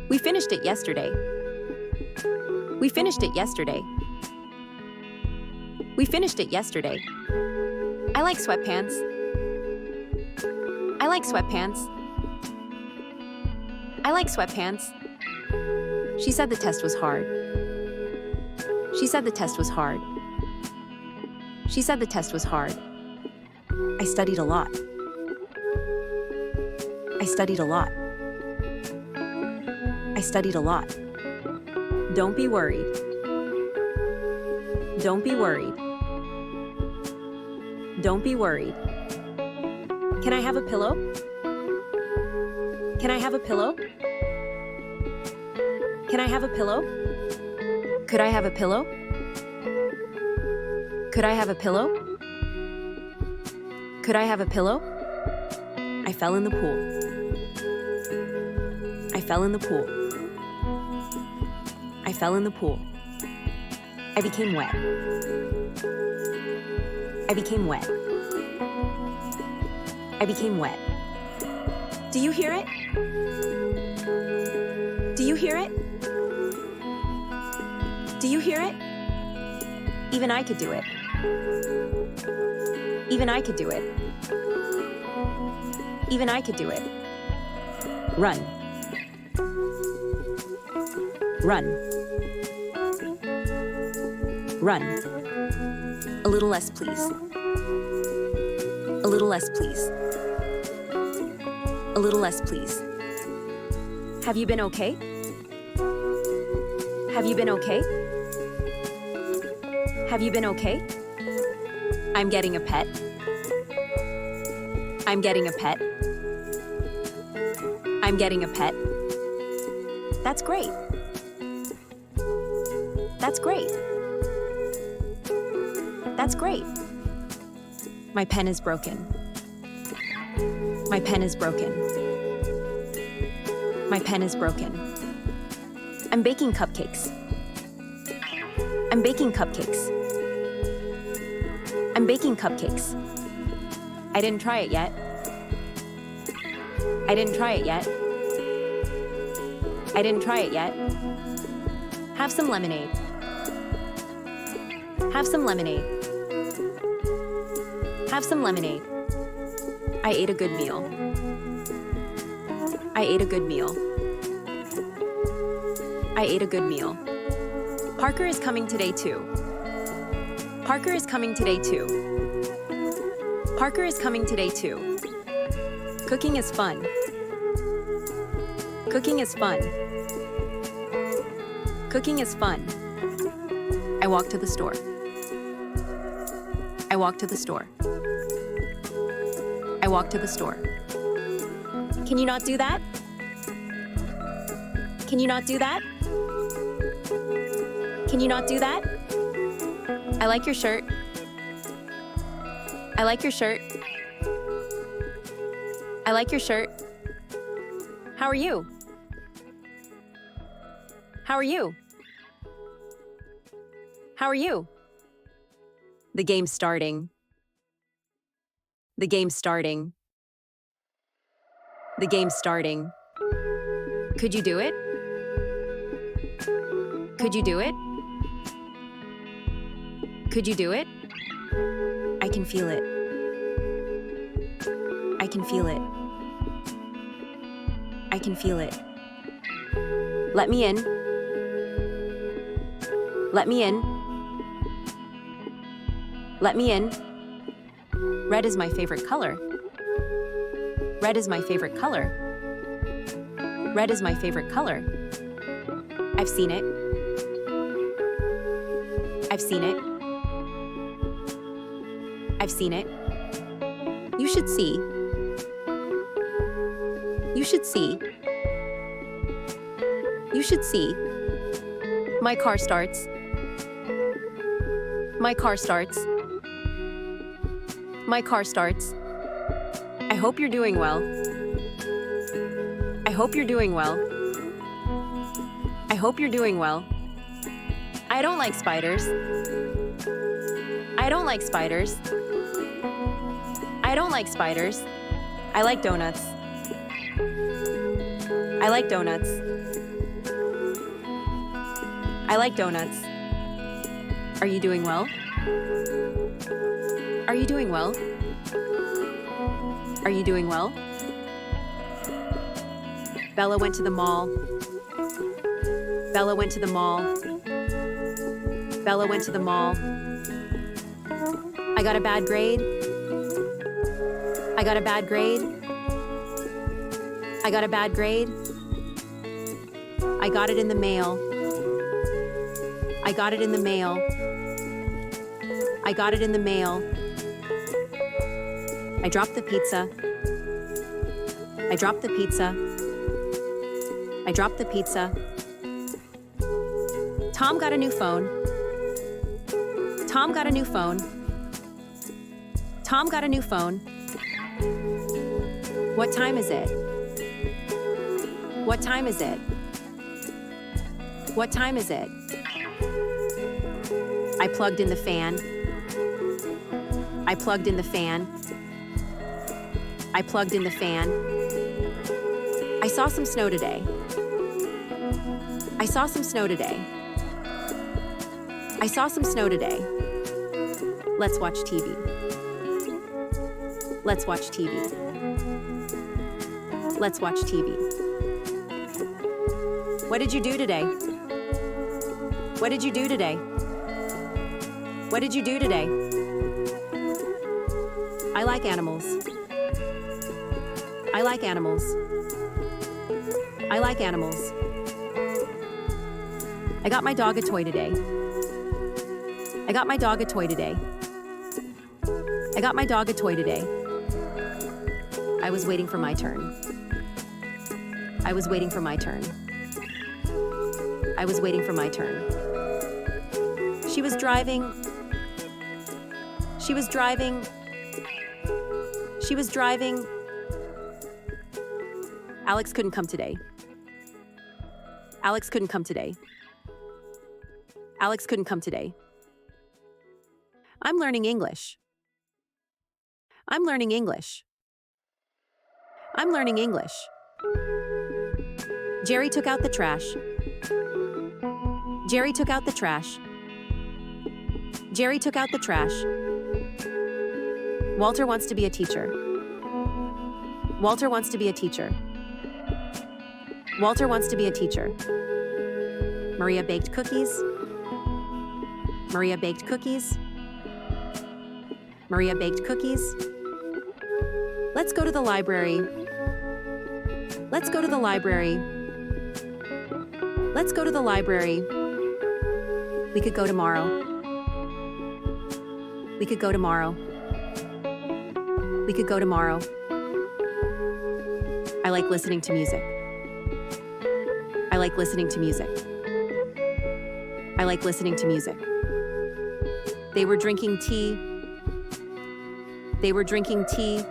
We finished it yesterday. We finished it yesterday. We finished it yesterday. I like sweatpants. I like sweatpants. I like sweatpants. She said the test was hard. She said the test was hard. She said the test was hard. I studied a lot. I studied a lot. I studied a lot. Don't be worried. Don't be worried. Don't be worried. Can I have a pillow? Can I have a pillow? Can I have a pillow? Could I have a pillow? Could I have a pillow? Could I have a pillow? I fell in the pool. I fell in the pool. I fell in the pool. I became wet. I became wet. I became wet. Do you hear it? Do you hear it? Do you hear it? Even I could do it. Even I could do it. Even I could do it. Run. Run. Run. A little less, please. A little less, please. A little less, please. Have you been okay? Have you been okay? Have you been okay? I'm getting a pet. I'm getting a pet. I'm getting a pet. That's great. That's great. That's great. My pen is broken. My pen is broken. My pen is broken. I'm baking cupcakes. I'm baking cupcakes. I'm baking cupcakes. I didn't try it yet. I didn't try it yet. I didn't try it yet. Have some lemonade. Have some lemonade. Have some lemonade. I ate a good meal. I ate a good meal. I ate a good meal. Parker is coming today too. Parker is coming today too. Parker is coming today too. Cooking is fun. Cooking is fun. Cooking is fun. I walked to the store. I walked to the store. I walked to the store. Can you not do that? Can you not do that? Can you not do that? I like your shirt. I like your shirt. I like your shirt. How are you? How are you? How are you? The game's starting. The game's starting. The game's starting. Could you do it? Could you do it? Could you do it? I can feel it. I can feel it. I can feel it. Let me in. Let me in. Let me in. Red is my favorite color. Red is my favorite color. Red is my favorite color. I've seen it. I've seen it. I've seen it. You should see. You should see. You should see. My car starts. My car starts. My car starts. I hope you're doing well. I hope you're doing well. I hope you're doing well. I don't like spiders. I don't like spiders. I don't like spiders. I like donuts. I like donuts. I like donuts. Are you doing well? Are you doing well? Are you doing well? Bella went to the mall. Bella went to the mall. Bella went to the mall. I got a bad grade. I got a bad grade. I got a bad grade. I got it in the mail. I got it in the mail. I got it in the mail. I dropped the pizza. I dropped the pizza. I dropped the pizza. Tom got a new phone. Tom got a new phone. Tom got a new phone. What time is it? What time is it? What time is it? I plugged in the fan. I plugged in the fan. I plugged in the fan. I saw some snow today. I saw some snow today. I saw some snow today. Let's watch TV. Let's watch TV. Let's watch TV. What did you do today? What did you do today? What did you do today? I like animals. I like animals. I like animals. I got my dog a toy today. I got my dog a toy today. I got my dog a toy today. I was waiting for my turn. I was waiting for my turn. I was waiting for my turn. She was driving. She was driving. She was driving. Alex couldn't come today. Alex couldn't come today. Alex couldn't come today. I'm learning English. I'm learning English. I'm learning English. Jerry took out the trash. Jerry took out the trash. Jerry took out the trash. Walter wants to be a teacher. Walter wants to be a teacher. Walter wants to be a teacher. Maria baked cookies. Maria baked cookies. Maria baked cookies. Let's go to the library. Let's go to the library. Let's go to the library. We could go tomorrow. We could go tomorrow. We could go tomorrow. I like listening to music. I like listening to music. I like listening to music. They were drinking tea. They were drinking tea.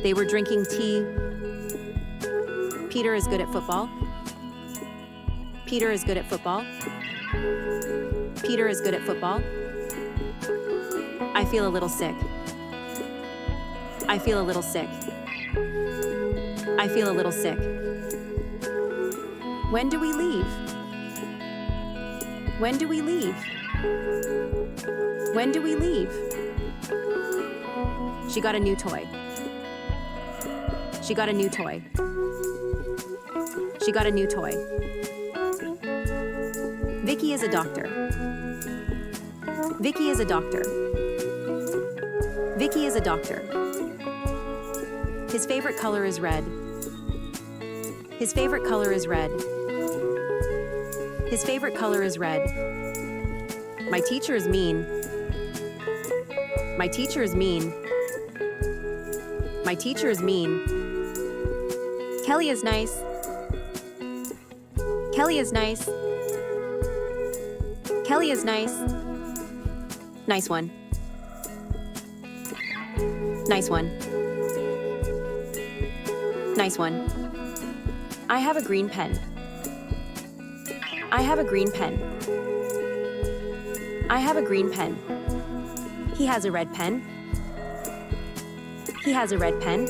They were drinking tea. Peter is good at football. Peter is good at football. Peter is good at football. I feel a little sick. I feel a little sick. I feel a little sick. When do we leave? When do we leave? When do we leave? She got a new toy. She got a new toy. She got a new toy. Vicky is a doctor. Vicky is a doctor. Vicky is a doctor. His favorite color is red. His favorite color is red. His favorite color is red. My teacher is mean. My teacher is mean. My teacher is mean. Kelly is nice. Kelly is nice. Kelly is nice. Nice one. Nice one. Nice one. I have a green pen. I have a green pen. I have a green pen. He has a red pen. He has a red pen.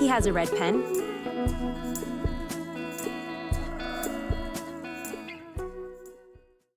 he has a red pen.